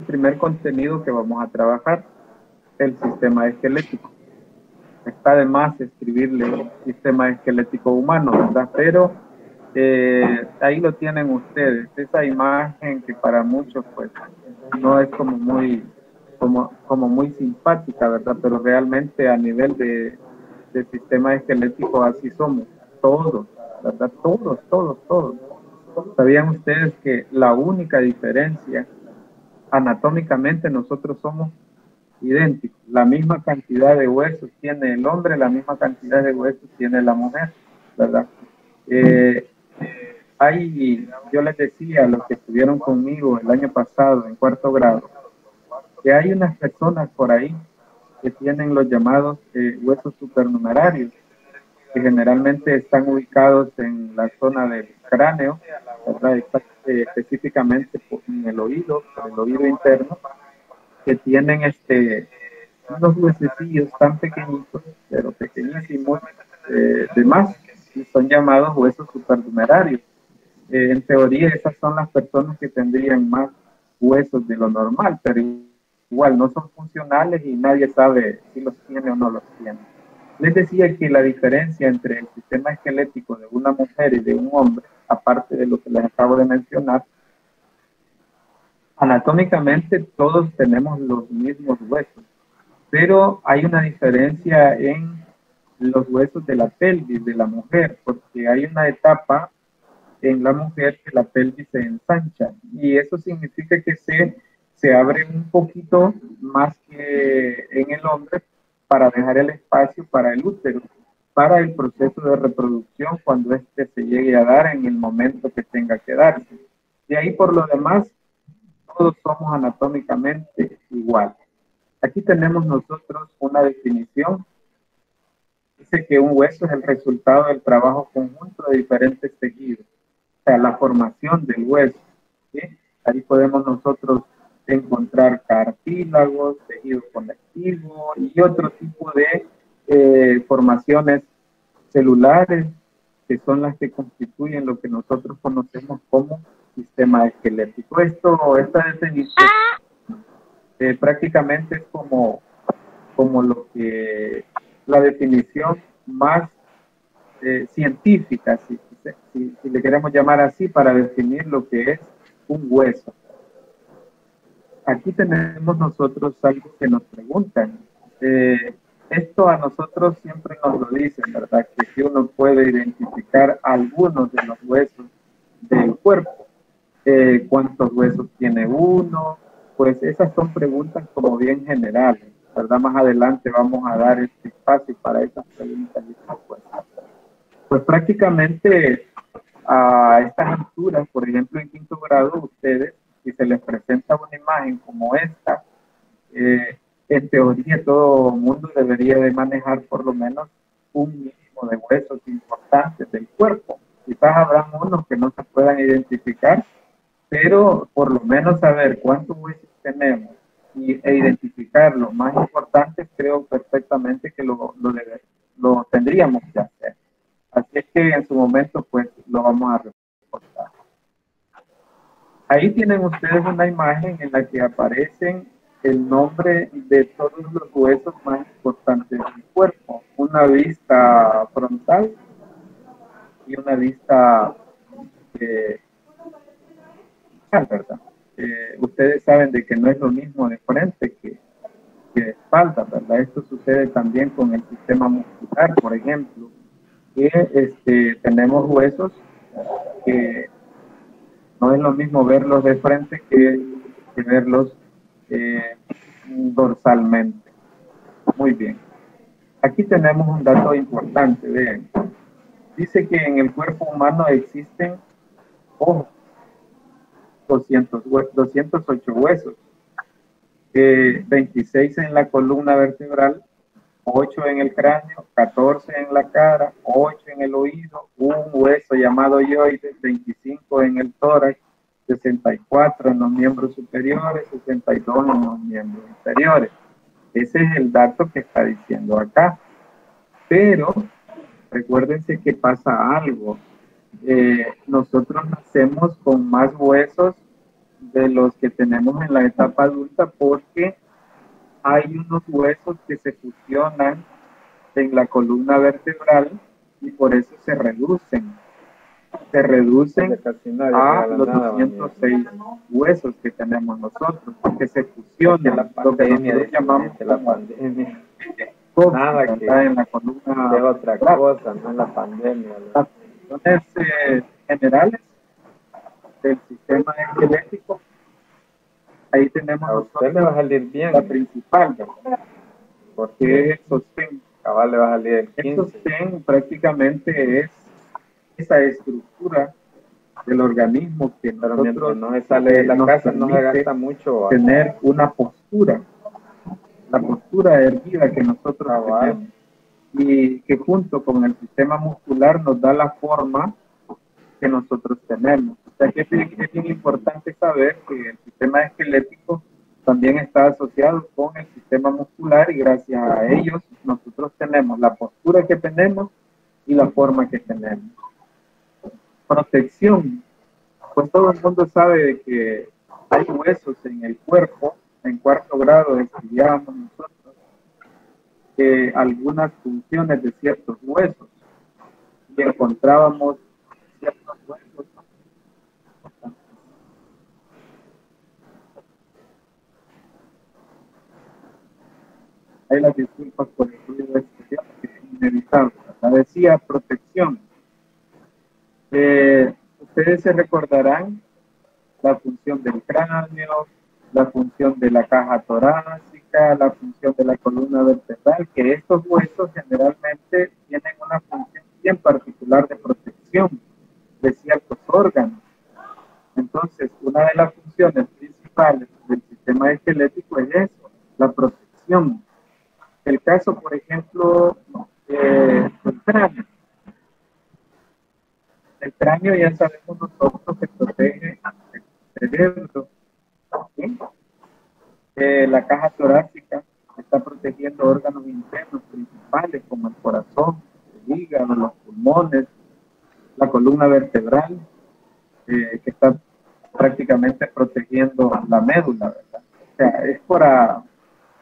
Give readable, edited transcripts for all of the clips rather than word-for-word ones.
primer contenido que vamos a trabajar, el sistema esquelético. Está de más escribirle el sistema esquelético humano, ¿verdad? Pero ahí lo tienen ustedes, esa imagen que para muchos pues no es como muy simpática, ¿verdad? Pero realmente a nivel de sistema esquelético así somos, todos, ¿verdad? Todos. ¿Sabían ustedes que la única diferencia, anatómicamente nosotros somos idénticos? La misma cantidad de huesos tiene el hombre, la misma cantidad de huesos tiene la mujer, ¿verdad? Yo les decía a los que estuvieron conmigo el año pasado en cuarto grado, que hay unas personas por ahí que tienen los llamados huesos supernumerarios, que generalmente están ubicados en la zona del cráneo, ¿verdad? Específicamente en el oído interno, que tienen unos huesecillos tan pequeñitos, pero pequeñísimos, de más, y son llamados huesos supernumerarios. En teoría, esas son las personas que tendrían más huesos de lo normal, pero igual no son funcionales y nadie sabe si los tiene o no los tiene. Les decía que la diferencia entre el sistema esquelético de una mujer y de un hombre, aparte de lo que les acabo de mencionar, anatómicamente todos tenemos los mismos huesos, pero hay una diferencia en los huesos de la pelvis de la mujer, porque hay una etapa en la mujer que la pelvis se ensancha y eso significa que se abre un poquito más que en el hombre para dejar el espacio para el útero, para el proceso de reproducción cuando éste se llegue a dar en el momento que tenga que darse. De ahí por lo demás, todos somos anatómicamente iguales. Aquí tenemos nosotros una definición. Dice que un hueso es el resultado del trabajo conjunto de diferentes tejidos, o sea, la formación del hueso, ¿sí? Ahí podemos nosotros encontrar cartílagos, tejido conectivo y otro tipo de formaciones celulares que son las que constituyen lo que nosotros conocemos como sistema esquelético. Esta definición prácticamente es como lo que la definición más científica, si le queremos llamar así, para definir lo que es un hueso. Aquí tenemos nosotros algo que nos preguntan. Esto a nosotros siempre nos lo dicen, ¿verdad? Que si uno puede identificar algunos de los huesos del cuerpo. ¿Cuántos huesos tiene uno? Pues esas son preguntas como bien generales, ¿verdad? Más adelante vamos a dar este espacio para esas preguntas y respuestas. Pues prácticamente a estas alturas, por ejemplo en quinto grado, ustedes, si se les presenta una imagen como esta, en teoría todo mundo debería de manejar por lo menos un mínimo de huesos importantes del cuerpo. Quizás habrá unos que no se puedan identificar, pero por lo menos saber cuántos huesos tenemos e identificar los más importantes, creo perfectamente que lo tendríamos que hacer. Así es que en su momento pues lo vamos a reportar. Ahí tienen ustedes una imagen en la que aparecen el nombre de todos los huesos más importantes del cuerpo. Una vista frontal y una vista ¿verdad? Ustedes saben de que no es lo mismo de frente que de espalda, ¿verdad? Esto sucede también con el sistema muscular, por ejemplo, que tenemos huesos que no es lo mismo verlos de frente que verlos dorsalmente. Muy bien. Aquí tenemos un dato importante, vean. Dice que en el cuerpo humano existen 208 huesos, 26 en la columna vertebral, 8 en el cráneo, 14 en la cara, 8 en el oído, un hueso llamado hioides, 25 en el tórax, 64 en los miembros superiores, 62 en los miembros inferiores. Ese es el dato que está diciendo acá. Pero recuérdense que pasa algo. Nosotros nacemos con más huesos de los que tenemos en la etapa adulta, porque hay unos huesos que se fusionan en la columna vertebral y por eso se reducen a los 206 huesos que tenemos nosotros, porque se fusionan la pandemia, lo que nosotros llamamos la pandemia. Nada que en la columna de otra cosa, no la pandemia. Las funciones generales del sistema esquelético, ahí tenemos a usted le va a salir bien la principal, ¿verdad? Porque es el sostén. Cabal le va a salir el 15. El sostén prácticamente es esa estructura del organismo que pero nosotros mientras no se sale de la casa no se gasta mucho. Tener una postura, la postura erguida que nosotros tenemos, y que junto con el sistema muscular nos da la forma que nosotros tenemos. O sea que es bien importante saber que el sistema esquelético también está asociado con el sistema muscular y gracias a ellos nosotros tenemos la postura que tenemos y la forma que tenemos. Protección. Pues todo el mundo sabe de que hay huesos en el cuerpo. En cuarto grado estudiábamos nosotros algunas funciones de ciertos huesos y encontrábamos ciertos huesos. Hay las disculpas por el ruido especial que es inevitable. Decía protección. Ustedes se recordarán la función del cráneo, la función de la caja torácica, la función de la columna vertebral, que estos huesos generalmente tienen una función bien particular de protección de ciertos órganos. Entonces, una de las funciones principales del sistema esquelético es eso, la protección. El caso, por ejemplo, del cráneo. El cráneo ya sabemos nosotros que protege el cerebro. ¿Sí? La caja torácica está protegiendo órganos internos principales como el corazón, el hígado, los pulmones, la columna vertebral, que está prácticamente protegiendo la médula, ¿verdad? O sea, es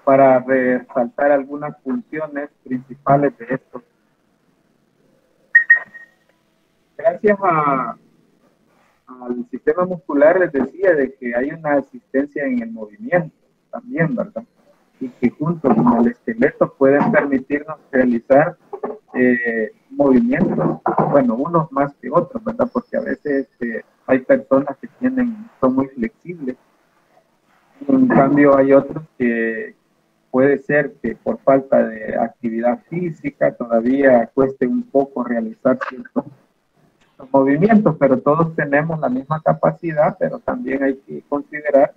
para resaltar algunas funciones principales de esto. Gracias al sistema muscular les decía de que hay una asistencia en el movimiento también, ¿verdad? Y que junto con el esqueleto pueden permitirnos realizar movimientos, bueno, unos más que otros, ¿verdad? Porque a veces hay personas que son muy flexibles. En cambio hay otros que puede ser que por falta de actividad física todavía cueste un poco realizar ciertos movimientos, pero todos tenemos la misma capacidad, pero también hay que considerar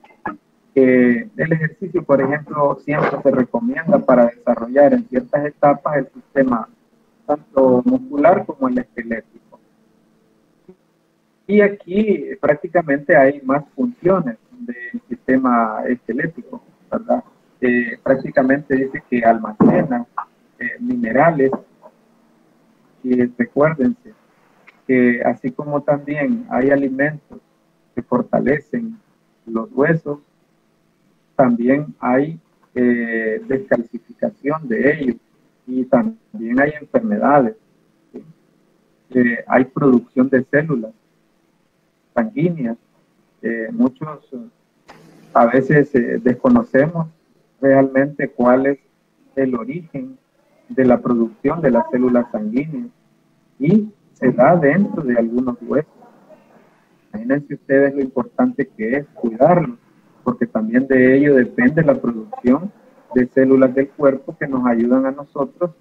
que el ejercicio, por ejemplo, siempre se recomienda para desarrollar en ciertas etapas el sistema tanto muscular como el esquelético. Y aquí prácticamente hay más funciones del sistema esquelético, ¿verdad? Prácticamente dice que almacena minerales y recuérdense que así como también hay alimentos que fortalecen los huesos, también hay descalcificación de ellos y también hay enfermedades. Hay producción de células sanguíneas. Muchos a veces desconocemos realmente cuál es el origen de la producción de las células sanguíneas y se da dentro de algunos huesos. Imagínense ustedes lo importante que es cuidarlos, porque también de ello depende la producción de células del cuerpo que nos ayudan a nosotros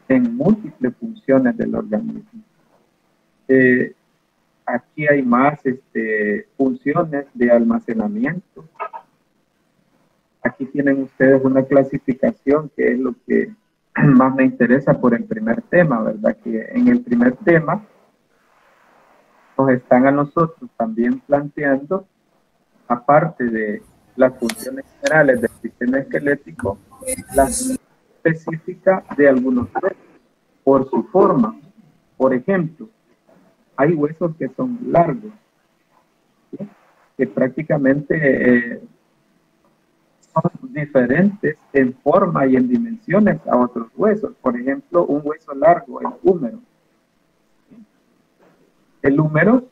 en múltiples funciones del organismo. Aquí hay más funciones de almacenamiento. Aquí tienen ustedes una clasificación que es lo que más me interesa por el primer tema, ¿verdad? Que en el primer tema nos están a nosotros también planteando, aparte de las funciones generales del sistema esquelético, las específicas de algunos huesos, por su forma. Por ejemplo, hay huesos que son largos, ¿sí? que prácticamente son diferentes en forma y en dimensiones a otros huesos. Por ejemplo, un hueso largo, el húmero. El húmero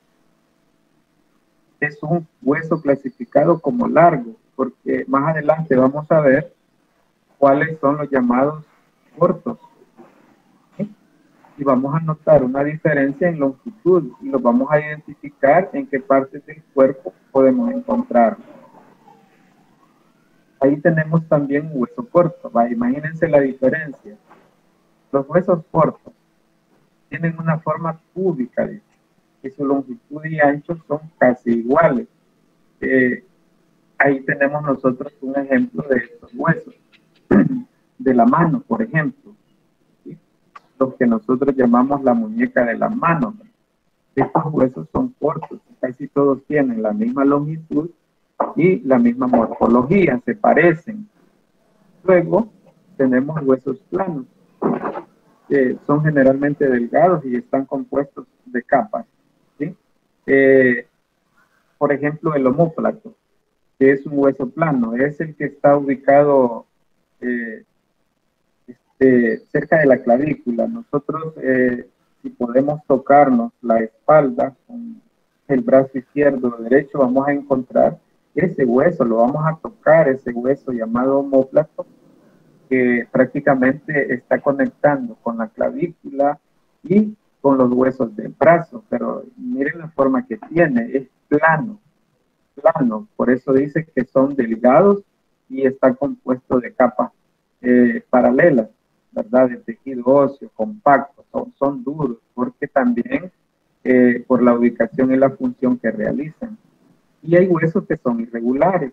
es un hueso clasificado como largo, porque más adelante vamos a ver cuáles son los llamados cortos. ¿Sí? Y vamos a notar una diferencia en longitud y lo vamos a identificar en qué partes del cuerpo podemos encontrar. Ahí tenemos también un hueso corto. ¿Va? Imagínense la diferencia. Los huesos cortos tienen una forma cúbica, y su longitud y ancho son casi iguales. Ahí tenemos nosotros un ejemplo de estos huesos. De la mano, por ejemplo. ¿Sí? Los que nosotros llamamos la muñeca de la mano. Estos huesos son cortos. Casi todos tienen la misma longitud y la misma morfología. Se parecen. Luego tenemos huesos planos, que son generalmente delgados y están compuestos de capas. ¿Sí? Por ejemplo, el omóplato, que es un hueso plano, es el que está ubicado cerca de la clavícula. Nosotros, si podemos tocarnos la espalda con el brazo izquierdo o derecho, vamos a encontrar ese hueso, lo vamos a tocar, ese hueso llamado omóplato, que prácticamente está conectando con la clavícula y con los huesos del brazo, pero miren la forma que tiene, es plano, por eso dice que son delgados y está compuesto de capas paralelas, ¿verdad? De tejido óseo, compacto, son duros, porque también por la ubicación y la función que realizan. Y hay huesos que son irregulares,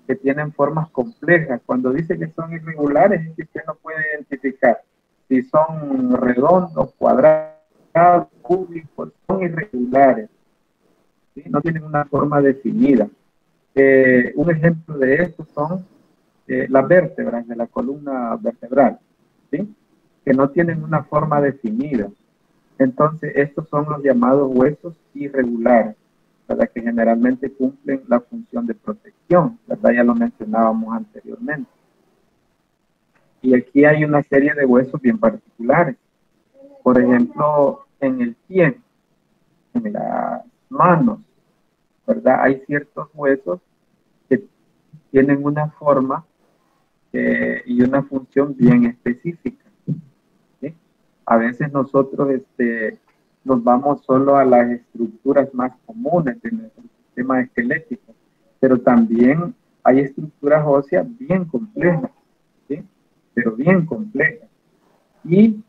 que tienen formas complejas. Cuando dice que son irregulares, es que usted no puede identificar si son redondos, cuadrados, cúbicos, son irregulares. ¿Sí? No tienen una forma definida. Un ejemplo de esto son las vértebras de la columna vertebral, ¿sí? Que no tienen una forma definida. Entonces, estos son los llamados huesos irregulares, ¿verdad? Que generalmente cumplen la función de protección, ¿verdad? Ya lo mencionábamos anteriormente. Y aquí hay una serie de huesos bien particulares. Por ejemplo, en el pie, en las manos, ¿verdad? Hay ciertos huesos que tienen una forma y una función bien específica. ¿Sí? A veces nosotros nos vamos solo a las estructuras más comunes de nuestro sistema esquelético, pero también hay estructuras óseas bien complejas, ¿sí? Pero bien complejas. Y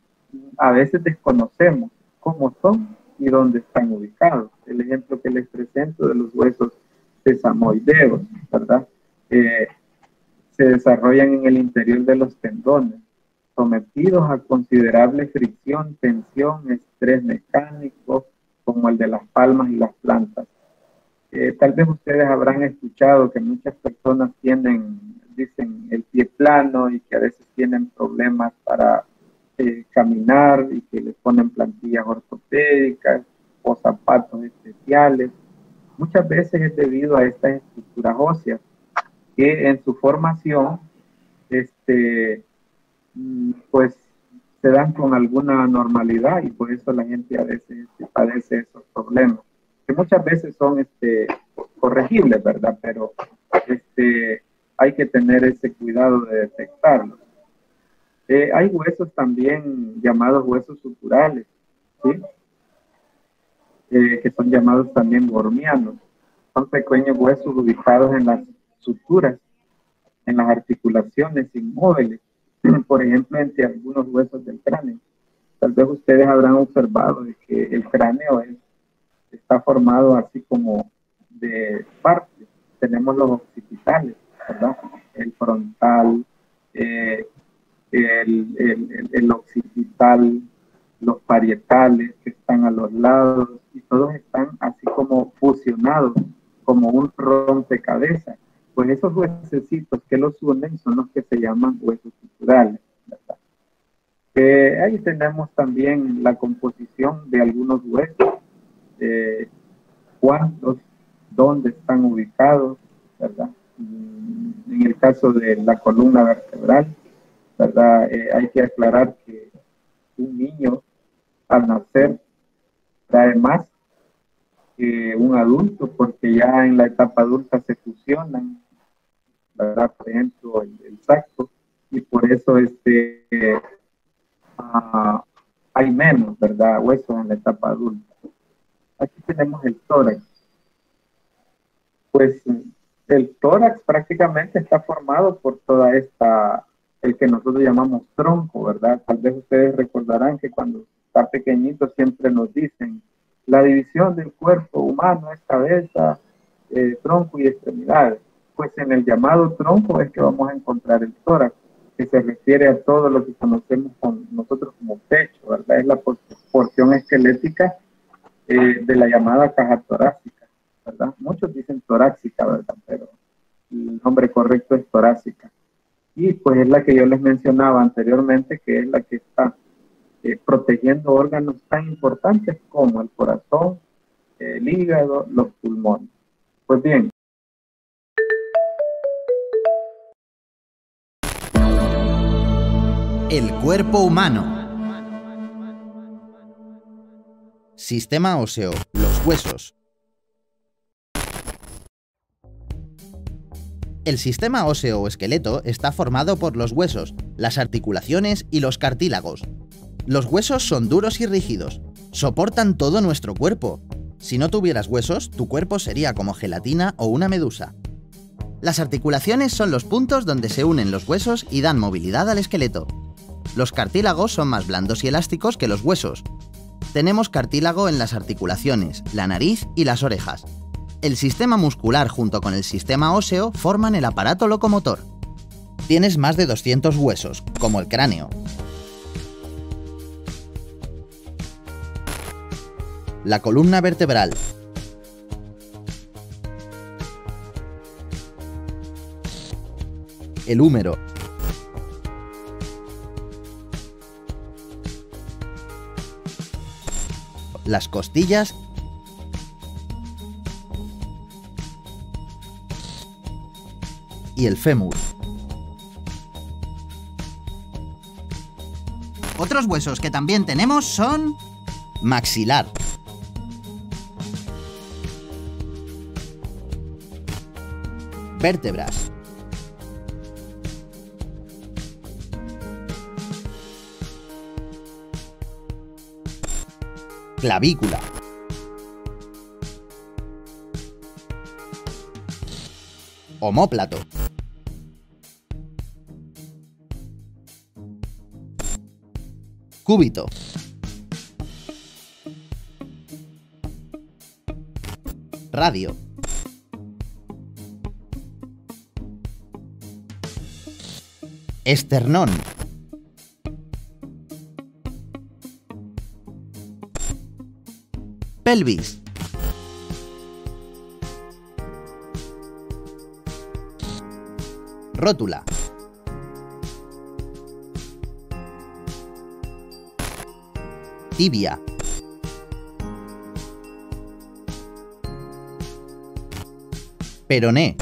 a veces desconocemos cómo son y dónde están ubicados. El ejemplo que les presento de los huesos sesamoideos, ¿verdad? Se desarrollan en el interior de los tendones, sometidos a considerable fricción, tensión, estrés mecánico, como el de las palmas y las plantas. Tal vez ustedes habrán escuchado que muchas personas dicen el pie plano y que a veces tienen problemas para caminar y que les ponen plantillas ortopédicas o zapatos especiales. Muchas veces es debido a estas estructuras óseas que en su formación pues se dan con alguna normalidad y por eso la gente a veces padece esos problemas, que muchas veces son corregibles, ¿verdad? Pero hay que tener ese cuidado de detectarlos. Hay huesos también llamados huesos suturales, ¿sí? Que son llamados también gormianos. Son pequeños huesos ubicados en las suturas, en las articulaciones inmóviles, por ejemplo, entre algunos huesos del cráneo. Tal vez ustedes habrán observado de que el cráneo está formado así como de partes. Tenemos los occipitales, ¿verdad? El frontal, el occipital, los parietales que están a los lados, y todos están así como fusionados, como un rompecabezas. Pues esos huesecitos que los unen son los que se llaman huesos suturales, ¿verdad? Ahí tenemos también la composición de algunos huesos, cuántos dónde están ubicados, ¿verdad? En el caso de la columna vertebral, ¿verdad? Hay que aclarar que un niño al nacer trae más que un adulto, porque ya en la etapa adulta se fusionan, ¿verdad? Por ejemplo, el sacro, y por eso hay menos, ¿verdad? Huesos en la etapa adulta. Aquí tenemos el tórax. Pues el tórax prácticamente está formado por toda el que nosotros llamamos tronco, ¿verdad? Tal vez ustedes recordarán que cuando está pequeñito siempre nos dicen la división del cuerpo humano es cabeza, tronco y extremidades. Pues en el llamado tronco es que vamos a encontrar el tórax, que se refiere a todo lo que conocemos nosotros como pecho, ¿verdad? Es la porción esquelética de la llamada caja torácica, ¿verdad? Muchos dicen torácica, ¿verdad? Pero el nombre correcto es torácica. Y pues es la que yo les mencionaba anteriormente, que es la que está protegiendo órganos tan importantes como el corazón, el hígado, los pulmones. Pues bien. El cuerpo humano. Sistema óseo, los huesos. El sistema óseo o esqueleto está formado por los huesos, las articulaciones y los cartílagos. Los huesos son duros y rígidos, soportan todo nuestro cuerpo. Si no tuvieras huesos, tu cuerpo sería como gelatina o una medusa. Las articulaciones son los puntos donde se unen los huesos y dan movilidad al esqueleto. Los cartílagos son más blandos y elásticos que los huesos. Tenemos cartílago en las articulaciones, la nariz y las orejas. El sistema muscular junto con el sistema óseo forman el aparato locomotor. Tienes más de 200 huesos, como el cráneo. La columna vertebral. El húmero. Las costillas y el fémur. Otros huesos que también tenemos son maxilar, vértebras, clavícula, omóplato, cúbito, radio, esternón, pelvis, rótula, tibia, peroné,